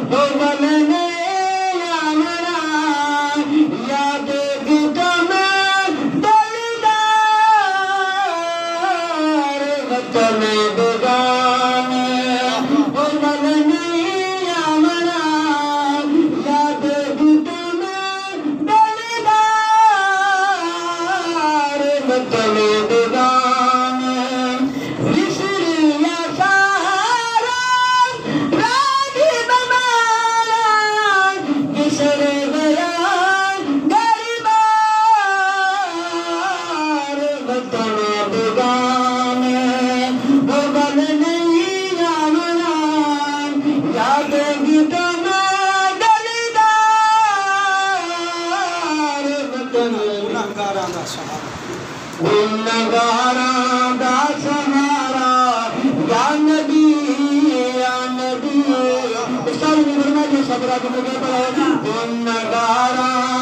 ओ बलने आमना याद गुदा में दलदार वतन बेगाने ओ बलने आमना याद गुदा में दलदार वतन बेगाने विसरिया सहारा रागी बमारा विसर गया गरीबार वतन बेगाने वो बल नहीं आमना याद गुदा में दलदार वतन गुनाहगारां दा सहारा गुनहगारां दा सहारा या नबी या नबी सारी उम्र में जो सबरा गुनहगार गुनहगारां